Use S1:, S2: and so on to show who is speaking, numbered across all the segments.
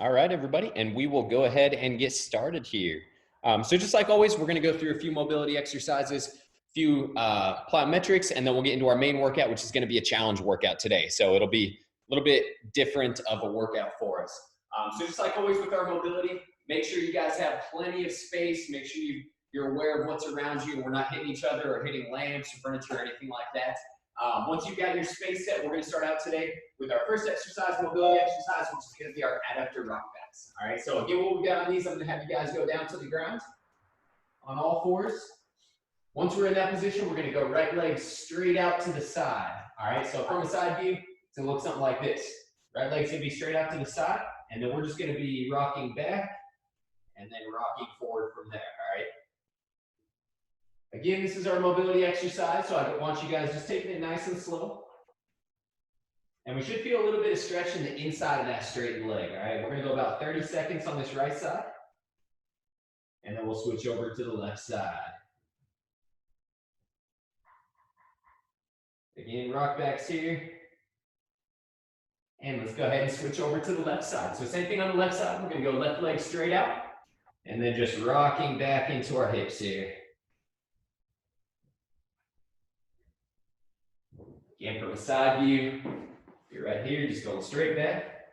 S1: All right, everybody, and we will go ahead and get started here. So just like always, we're going to go through a few mobility exercises, a few plyometrics, and then we'll get into our main workout, which is going to be a challenge workout today. So it'll be a little bit different of a workout for us. So just like always with our mobility, make sure you guys have plenty of space. Make sure you're aware of what's around you and we're not hitting each other or hitting lamps or furniture or anything like that. Once you've got your space set, we're going to start out today with our first exercise, mobility exercise, which is going to be our adductor rock backs. All right, so again, what we got on these, I'm going to have you guys go down to the ground on all fours. Once we're in that position, we're going to go right leg straight out to the side. All right, so from a side view, it's going to look something like this. Right leg's going to be straight out to the side, and then we're just going to be rocking back and then rocking forward from there. All right. Again, this is our mobility exercise, so I want you guys just taking it nice and slow. And we should feel a little bit of stretch in the inside of that straightened leg, all right? We're gonna go about 30 seconds on this right side, and then we'll switch over to the left side. Again, rock backs here. And let's go ahead and switch over to the left side. So same thing on the left side, we're gonna go left leg straight out, and then just rocking back into our hips here. Again, from a side view, you're right here, just going straight back.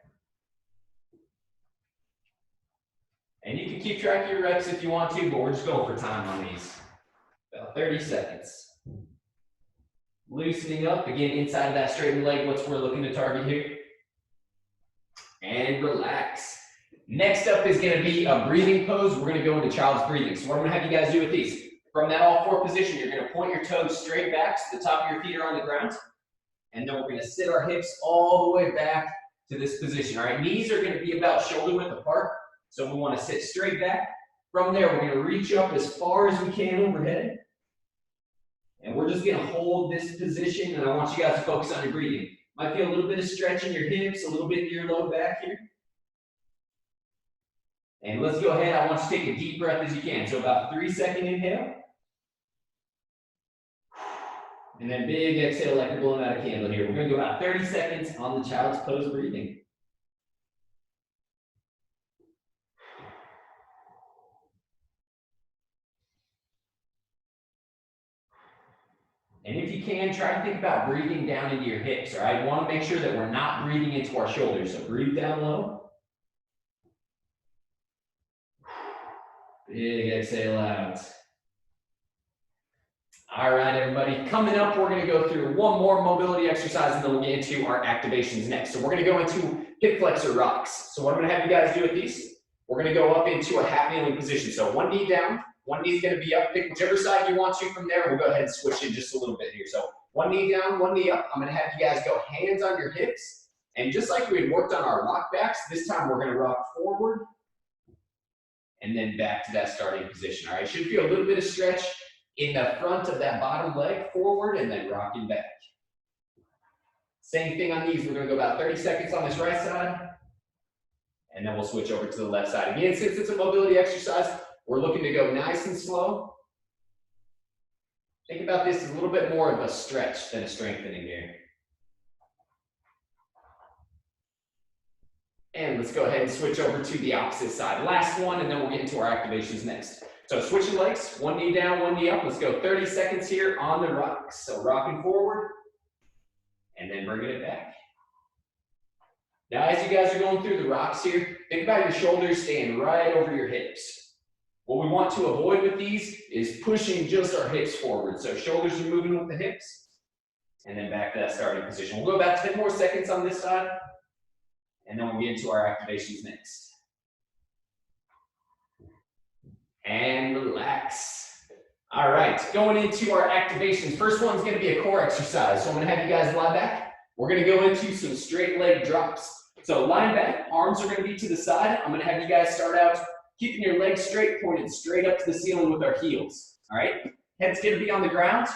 S1: And you can keep track of your reps if you want to, but we're just going for time on these. About 30 seconds. Loosening up, again, inside of that straightened leg, what's we're looking to target here. And relax. Next up is going to be a breathing pose. We're going to go into child's breathing. So what I'm going to have you guys do with these, from that all four position, you're going to point your toes straight back so the top of your feet are on the ground. And then we're going to sit our hips all the way back to this position. All right, knees are going to be about shoulder width apart. So we want to sit straight back. From there, we're going to reach up as far as we can overhead. And we're just going to hold this position. And I want you guys to focus on your breathing. Might feel a little bit of stretch in your hips, a little bit in your low back here. And let's go ahead. I want you to take a deep breath as you can. So about 3-second inhale. And then big exhale like you're blowing out a candle here. We're going to go about 30 seconds on the child's pose breathing. And if you can, try to think about breathing down into your hips, all right? You want to make sure that we're not breathing into our shoulders. So breathe down low. Big exhale out. All right, everybody, coming up, we're gonna go through one more mobility exercise and then we'll get into our activations next. So we're gonna go into hip flexor rocks. So what I'm gonna have you guys do with these, we're gonna go up into a half kneeling position. So one knee down, one knee's gonna be up, pick whichever side you want to from there. We'll go ahead and switch it just a little bit here. So one knee down, one knee up. I'm gonna have you guys go hands on your hips. And just like we had worked on our rock backs, this time we're gonna rock forward and then back to that starting position. All right, should feel a little bit of stretch in the front of that bottom leg, forward and then rocking back. Same thing on these. We're going to go about 30 seconds on this right side, and then we'll switch over to the left side. Again, since it's a mobility exercise, we're looking to go nice and slow. Think about this as a little bit more of a stretch than a strengthening here. And let's go ahead and switch over to the opposite side. Last one, and then we'll get into our activations next. So switching legs, one knee down, one knee up. Let's go 30 seconds here on the rocks. So rocking forward and then bringing it back. Now, as you guys are going through the rocks here, think about your shoulders staying right over your hips. What we want to avoid with these is pushing just our hips forward. So shoulders are moving with the hips and then back to that starting position. We'll go about 10 more seconds on this side and then we'll get into our activations next. And relax. All right, going into our activations. First one's gonna be a core exercise. So I'm gonna have you guys lie back. We're gonna go into some straight leg drops. So lying back, arms are gonna be to the side. I'm gonna have you guys start out keeping your legs straight, pointed straight up to the ceiling with our heels. All right, head's gonna be on the ground.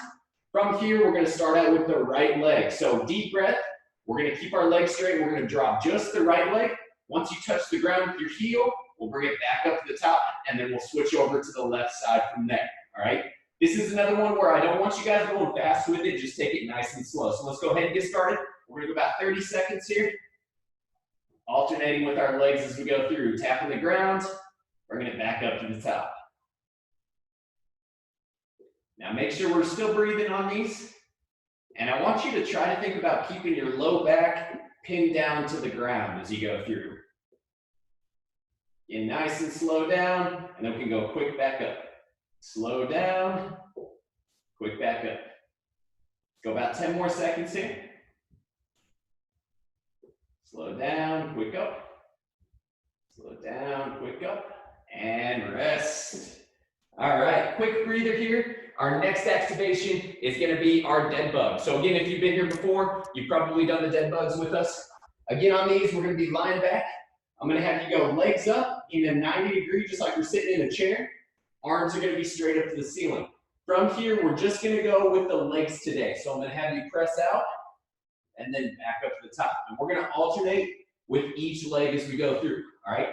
S1: From here, we're gonna start out with the right leg. So deep breath, we're gonna keep our legs straight. We're gonna drop just the right leg. Once you touch the ground with your heel, we'll bring it back up to the top, and then we'll switch over to the left side from there, all right? This is another one where I don't want you guys going fast with it. Just take it nice and slow. So let's go ahead and get started. We're gonna go about 30 seconds here Alternating with our legs as we go through. Tapping the ground, bringing it back up to the top. Now make sure we're still breathing on these. And I want you to try to think about keeping your low back pinned down to the ground as you go through. Get nice and slow down, and then we can go quick back up. Slow down, quick back up. Go about 10 more seconds here. Slow down, quick up. Slow down, quick up, and rest. All right, quick breather here. Our next activation is going to be our dead bug. So again, if you've been here before, you've probably done the dead bugs with us. Again, on these, we're going to be lying back. I'm going to have you go legs up in a 90 degree, just like we're sitting in a chair. Arms are going to be straight up to the ceiling. From here, we're just going to go with the legs today. So I'm going to have you press out and then back up to the top. And we're going to alternate with each leg as we go through, all right?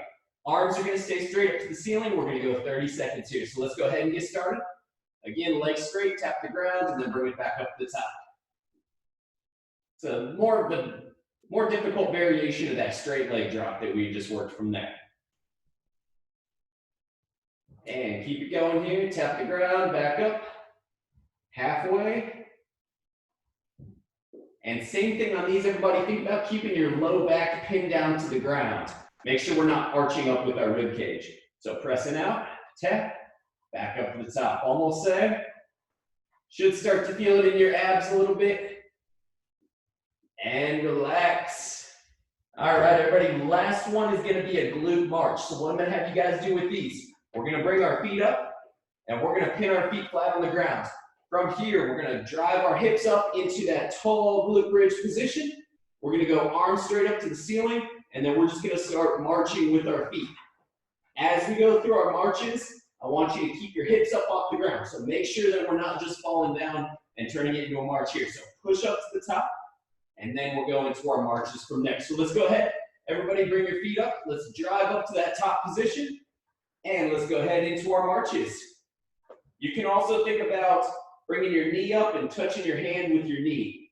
S1: Arms are going to stay straight up to the ceiling. We're going to go 30 seconds here. So let's go ahead and get started. Again, legs straight, tap the ground, and then bring it back up to the top. It's a more difficult variation of that straight leg drop that we just worked from there. And keep it going here. Tap the ground, back up, halfway. And same thing on these, everybody. Think about keeping your low back pinned down to the ground. Make sure we're not arching up with our rib cage. So pressing out, tap, back up to the top. Almost there. Should start to feel it in your abs a little bit. And relax. All right, everybody. Last one is going to be a glute march. So what I'm going to have you guys do with these, we're going to bring our feet up, and we're going to pin our feet flat on the ground. From here, we're going to drive our hips up into that tall glute bridge position. We're going to go arms straight up to the ceiling, and then we're just going to start marching with our feet. As we go through our marches, I want you to keep your hips up off the ground. So make sure that we're not just falling down and turning it into a march here. So push up to the top, and then we'll go into our marches from there. So let's go ahead. Everybody bring your feet up. Let's drive up to that top position, and let's go ahead into our marches. You can also think about bringing your knee up and touching your hand with your knee.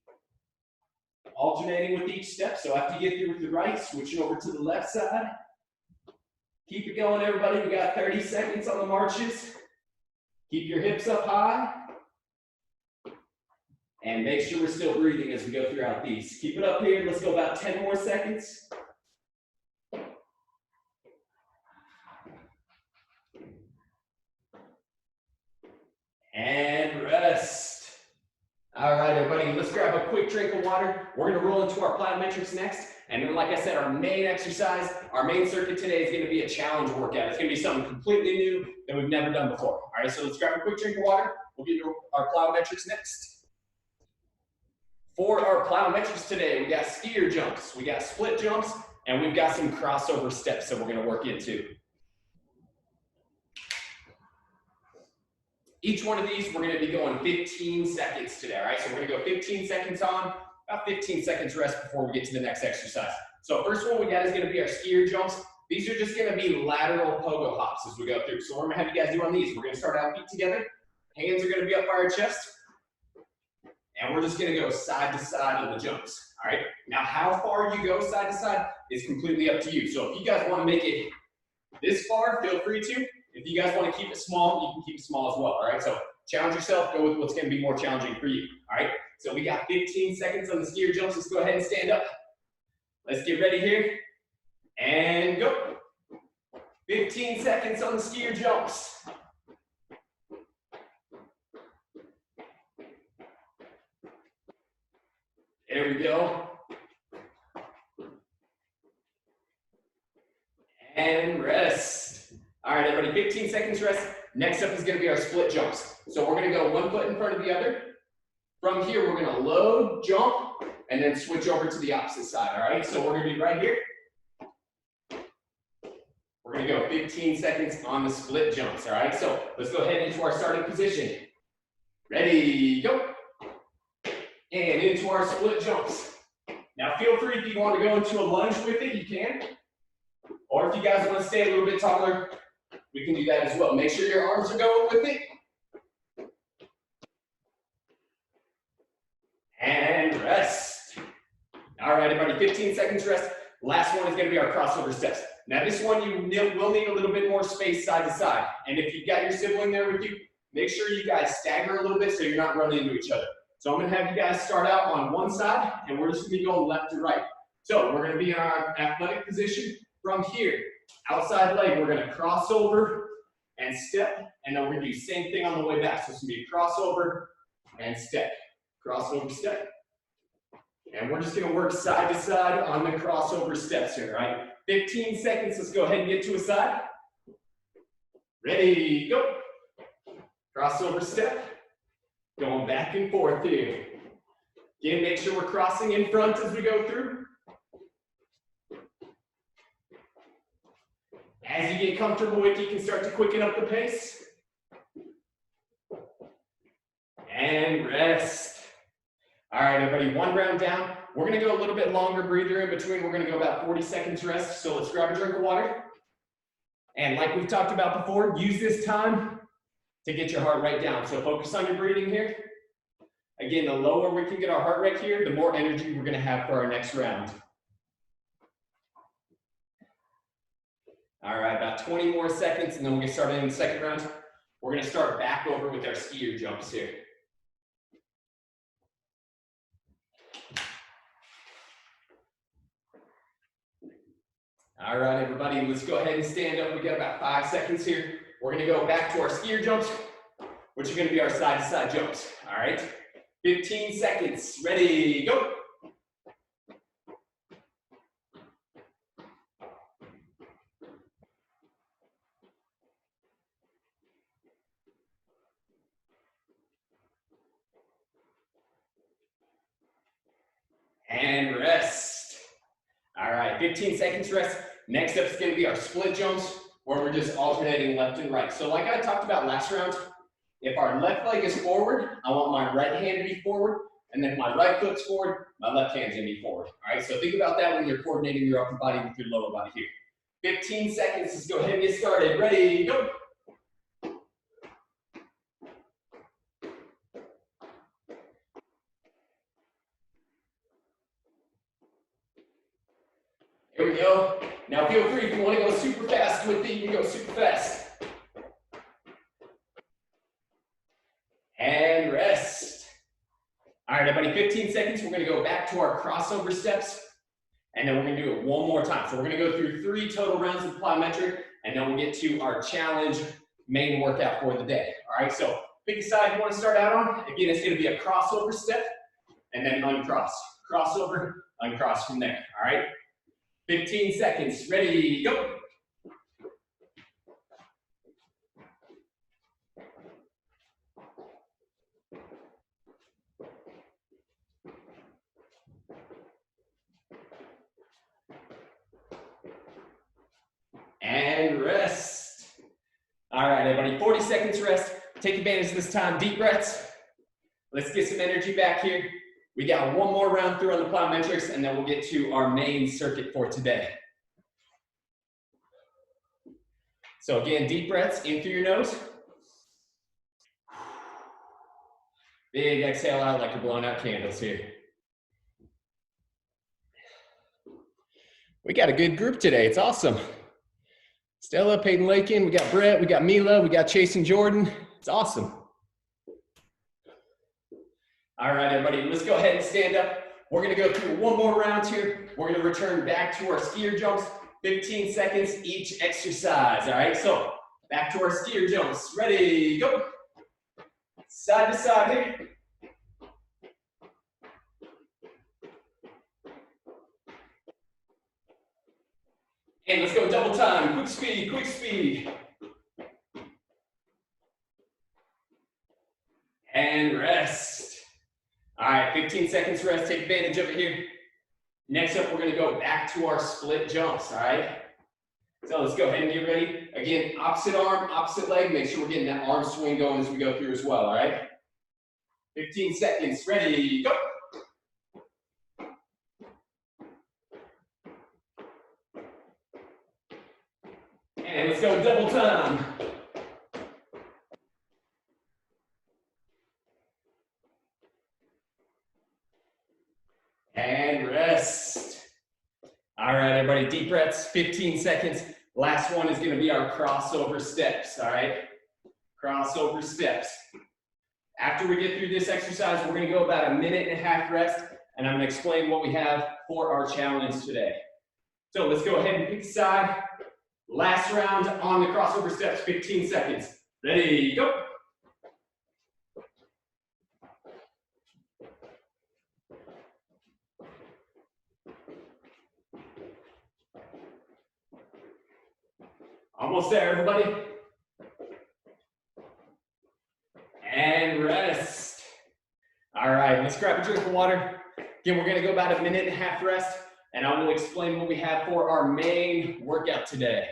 S1: Alternating with each step. So after you get through with the right, switching over to the left side. Keep it going, everybody. We got 30 seconds on the marches. Keep your hips up high. And make sure we're still breathing as we go throughout these. Keep it up here. Let's go about 10 more seconds. And rest. All right, everybody, let's grab a quick drink of water. We're going to roll into our plyometrics next. And then, like I said, our main exercise, our main circuit today is going to be a challenge workout. It's going to be something completely new that we've never done before. All right, so let's grab a quick drink of water. We'll get into our plyometrics next. For our plyometrics today, we got skier jumps, we got split jumps, and we've got some crossover steps that we're going to work into. Each one of these, we're going to be going 15 seconds today, all right? So we're going to go 15 seconds on, about 15 seconds rest before we get to the next exercise. So first one we got is going to be our skier jumps. These are just going to be lateral pogo hops as we go through. So what I'm going to have you guys do on these, we're going to start out feet together. Hands are going to be up by our chest. And we're just going to go side to side on the jumps, all right? Now, how far you go side to side is completely up to you. So if you guys want to make it this far, feel free to. If you guys want to keep it small, you can keep it small as well, all right? So challenge yourself, go with what's going to be more challenging for you, all right? So we got 15 seconds on the skier jumps. Let's go ahead and stand up. Let's get ready here and go. 15 seconds on the skier jumps. There we go. And rest. All right, everybody, 15 seconds rest. Next up is going to be our split jumps. So we're going to go one foot in front of the other. From here, we're going to load, jump, and then switch over to the opposite side, all right? So we're going to be right here. We're going to go 15 seconds on the split jumps, all right? So let's go ahead into our starting position. Ready, go. And into our split jumps. Now feel free, if you want to go into a lunge with it, you can. Or if you guys want to stay a little bit taller, we can do that as well. Make sure your arms are going with it. And rest. All right, everybody, 15 seconds rest. Last one is going to be our crossover steps. Now this one you will need a little bit more space side to side. And if you've got your sibling there with you, make sure you guys stagger a little bit so you're not running into each other. So I'm going to have you guys start out on one side, and we're just going to be going left to right. So we're going to be in our athletic position from here. Outside leg, we're going to cross over and step, and then we're going to do the same thing on the way back. So it's going to be crossover and step, crossover, step. And we're just going to work side to side on the crossover steps here, right? 15 seconds. Let's go ahead and get to a side. Ready, go. Crossover step. Going back and forth here. Again, make sure we're crossing in front as we go through. As you get comfortable with it, you can start to quicken up the pace. And rest. All right, everybody, one round down. We're gonna go a little bit longer breather in between. We're gonna go about 40 seconds rest. So let's grab a drink of water. And like we've talked about before, use this time to get your heart rate down. So focus on your breathing here. Again, the lower we can get our heart rate here, the more energy we're gonna have for our next round. All right, about 20 more seconds and then we'll get started in the second round. We're gonna start back over with our skier jumps here. All right, everybody, let's go ahead and stand up. We got about 5 seconds here. We're gonna go back to our skier jumps, which are gonna be our side-to-side jumps, all right? 15 seconds, ready, go. And rest. All right, 15 seconds rest. Next up is gonna be our split jumps, where we're just alternating left and right. So like I talked about last round, if our left leg is forward, I want my right hand to be forward, and then if my right foot's forward, my left hand's gonna be forward. All right, so think about that when you're coordinating your upper body with your lower body here. 15 seconds, let's go ahead and get started. Ready, go. Here we go. Now feel free, if you want to go super fast with it, you can go super fast. And rest. All right, everybody, 15 seconds. We're going to go back to our crossover steps, and then we're going to do it one more time. So we're going to go through 3 total rounds of plyometric, and then we'll get to our challenge main workout for the day. All right, so pick a side you want to start out on. Again, it's going to be a crossover step, and then uncross. Crossover, uncross from there. All right, 15 seconds. Ready, go. And rest. All right, everybody, 40 seconds rest. Take advantage of this time. Deep breaths. Let's get some energy back here. We got one more round through on the plyometrics, and then we'll get to our main circuit for today. So again, deep breaths in through your nose. Big exhale out like you're blowing out candles here. We got a good group today. It's awesome. Stella, Peyton Lakin, we got Brett, we got Mila, we got Chase and Jordan. It's awesome. All right, everybody, let's go ahead and stand up. We're gonna go through one more round here. We're gonna return back to our skier jumps, 15 seconds each exercise, all right? So back to our skier jumps. Ready, go. Side to side here. And let's go double time, quick speed, quick speed. And rest. All right, 15 seconds rest, take advantage of it here. Next up, we're gonna go back to our split jumps, all right? So let's go ahead and get ready. Again, opposite arm, opposite leg. Make sure we're getting that arm swing going as we go through as well, all right? 15 seconds, ready, go. And let's go double time. And rest. All right, deep breaths, 15 seconds. Last one is gonna be our crossover steps, all right? Crossover steps. After we get through this exercise, we're gonna go about a minute and a half rest, and I'm gonna explain what we have for our challenge today. So let's go ahead and pick a side. Last round on the crossover steps, 15 seconds. Ready, go. Almost there, everybody. And rest. All right, let's grab a drink of water. Again, we're gonna go about a minute and a half rest, and I will explain what we have for our main workout today.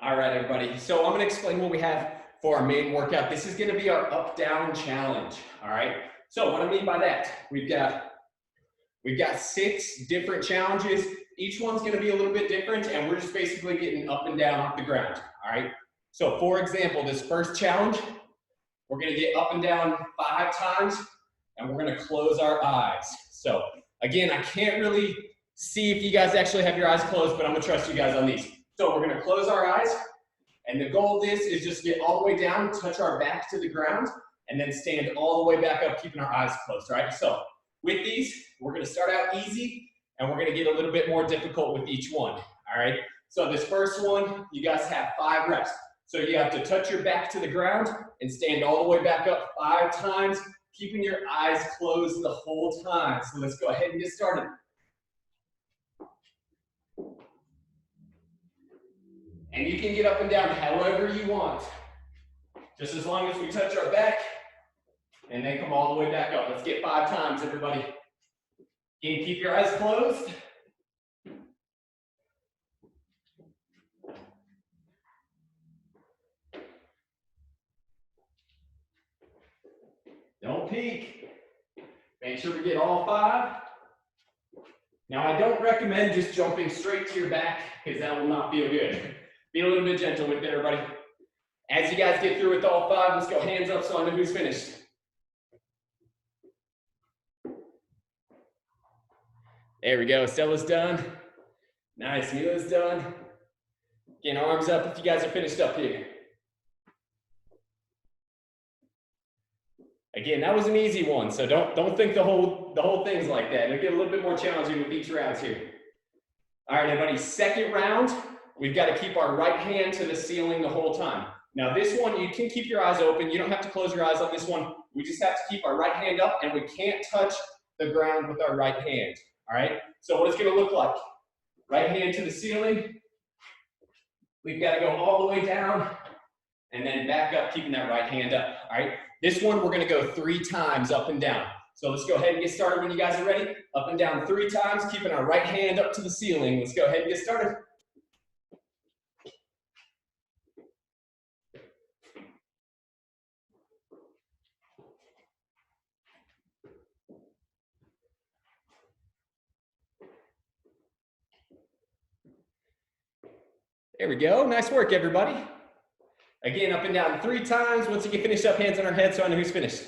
S1: All right, everybody. So I'm gonna explain what we have for our main workout. This is gonna be our up-down challenge, all right? So what I mean by that, we've got 6 different challenges. Each one's gonna be a little bit different, and we're just basically getting up and down off the ground, all right? So for example, this first challenge, we're gonna get up and down 5 times, and we're gonna close our eyes. So again, I can't really see if you guys actually have your eyes closed, but I'm gonna trust you guys on these. So we're gonna close our eyes, and the goal of this is just get all the way down, touch our back to the ground, and then stand all the way back up, keeping our eyes closed, right? So with these, we're gonna start out easy, and we're gonna get a little bit more difficult with each one, all right? So this first one, you guys have 5 reps. So you have to touch your back to the ground and stand all the way back up 5 times, keeping your eyes closed the whole time. So let's go ahead and get started. And you can get up and down however you want. Just as long as we touch our back and then come all the way back up. Let's get 5 times, everybody. Again, keep your eyes closed. Don't peek. Make sure we get all 5. Now, I don't recommend just jumping straight to your back because that will not feel good. Be a little bit gentle with it, everybody. As you guys get through with all 5, let's go hands up so I know who's finished. There we go. Stella's done. Nice. Mila's done. Again, arms up if you guys are finished up here. Again, that was an easy one, so don't think the whole thing's like that. It'll get a little bit more challenging with each round here. All right, everybody. Second round. We've got to keep our right hand to the ceiling the whole time. Now this one, you can keep your eyes open. You don't have to close your eyes on this one. We just have to keep our right hand up, and we can't touch the ground with our right hand, all right? So what it's gonna look like, right hand to the ceiling. We've got to go all the way down and then back up, keeping that right hand up, all right? This one, we're gonna go 3 times up and down. So let's go ahead and get started when you guys are ready. Up and down 3 times, keeping our right hand up to the ceiling. Let's go ahead and get started. There we go. Nice work, everybody. Again, up and down 3 times. Once you get finished up, hands on our head so I know who's finished.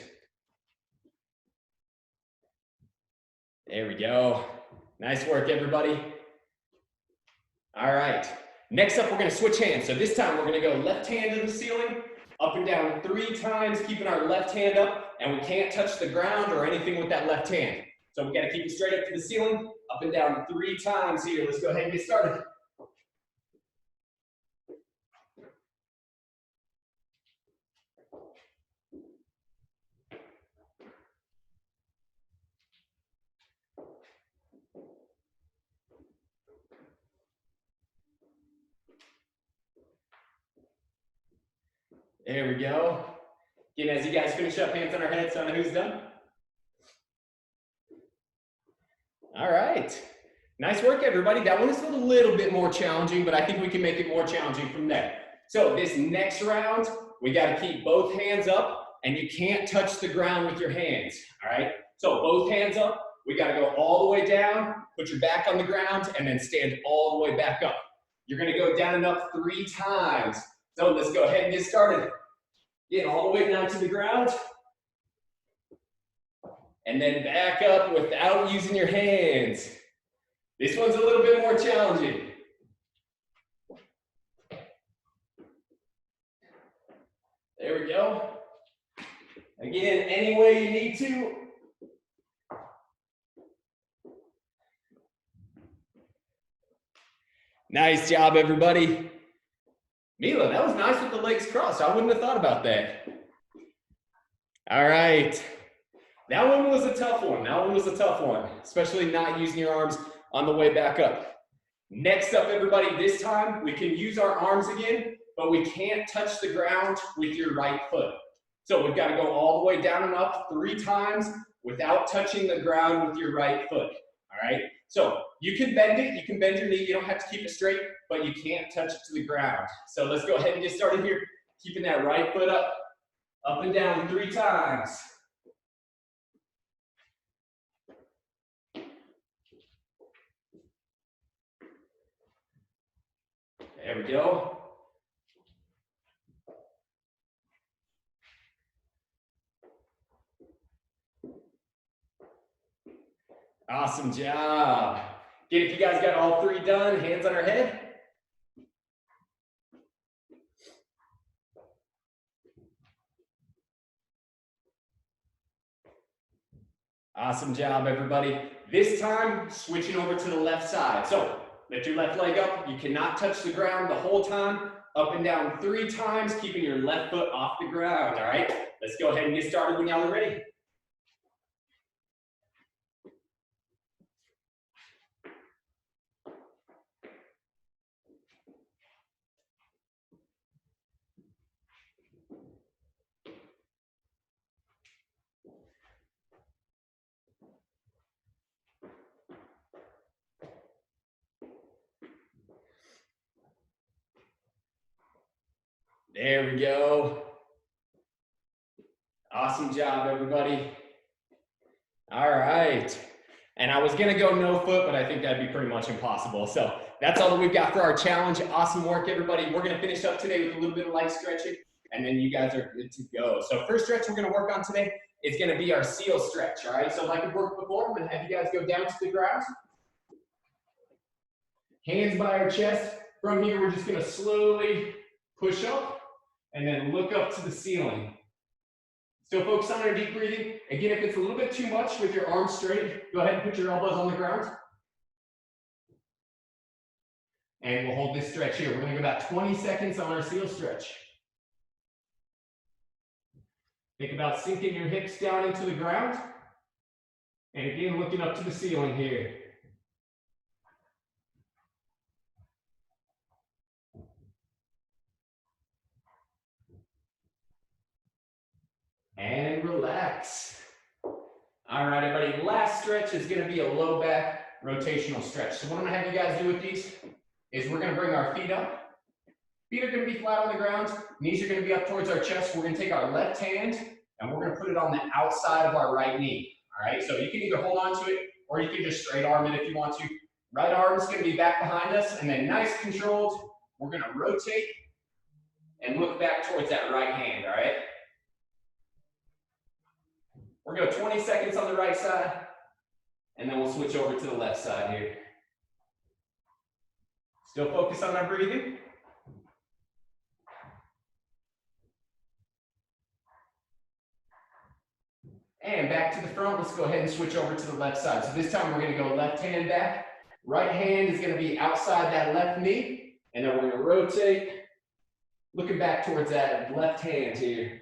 S1: There we go. Nice work, everybody. All right. Next up, we're going to switch hands. So this time, we're going to go left hand to the ceiling, up and down 3 times, keeping our left hand up, and we can't touch the ground or anything with that left hand. So we got to keep it straight up to the ceiling, up and down 3 times here. Let's go ahead and get started. There we go. Again, as you guys finish up, hands on our heads, so I know who's done. All right. Nice work, everybody. That one is a little bit more challenging, but I think we can make it more challenging from there. So this next round, we got to keep both hands up, and you can't touch the ground with your hands, all right? So both hands up. We got to go all the way down, put your back on the ground, and then stand all the way back up. You're gonna go down and up 3 times. So let's go ahead and get started. Get all the way down to the ground. And then back up without using your hands. This one's a little bit more challenging. There we go. Again, any way you need to. Nice job, everybody. Mila, that was nice with the legs crossed. I wouldn't have thought about that. All right. That one was a tough one. That one was a tough one, especially not using your arms on the way back up. Next up, everybody, this time we can use our arms again, but we can't touch the ground with your right foot. So we've got to go all the way down and up 3 times without touching the ground with your right foot. All right. So you can bend it. You can bend your knee. You don't have to keep it straight, but you can't touch it to the ground. So let's go ahead and get started here. Keeping that right foot up and down 3 times. There we go. Awesome job. Again, if you guys got all 3 done, hands on our head. Awesome job, everybody. This time, switching over to the left side. So lift your left leg up. You cannot touch the ground the whole time. Up and down 3 times, keeping your left foot off the ground. All right, let's go ahead and get started when y'all are ready. There we go. Awesome job, everybody. All right. And I was going to go no foot, but I think that'd be pretty much impossible. So that's all that we've got for our challenge. Awesome work, everybody. We're going to finish up today with a little bit of light stretching, and then you guys are good to go. So first stretch we're going to work on today is going to be our seal stretch. All right. So like we worked before, I'm going to have you guys go down to the ground. Hands by our chest. From here, we're just going to slowly push up and then look up to the ceiling. Still focus on our deep breathing. Again, if it's a little bit too much with your arms straight, go ahead and put your elbows on the ground. And we'll hold this stretch here. We're going to go about 20 seconds on our seal stretch. Think about sinking your hips down into the ground. And again, looking up to the ceiling here. And relax. All right, everybody, last stretch is going to be a low back rotational stretch. So what I'm going to have you guys do with these is we're going to bring our feet up. Feet are going to be flat on the ground. Knees are going to be up towards our chest. We're going to take our left hand and we're going to put it on the outside of our right knee. All right, so you can either hold on to it or you can just straight arm it if you want to. Right arm is going to be back behind us, and then nice controlled, we're going to rotate and look back towards that right hand, all right? We're going to go 20 seconds on the right side, and then we'll switch over to the left side here. Still focus on our breathing. And back to the front, let's go ahead and switch over to the left side. So this time we're going to go left hand back. Right hand is going to be outside that left knee, and then we're going to rotate, looking back towards that left hand here.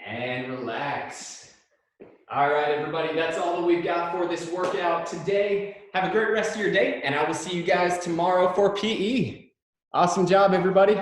S1: And relax. All right, everybody, that's all that we've got for this workout today. Have a great rest of your day, and I will see you guys tomorrow for PE. Awesome job, everybody.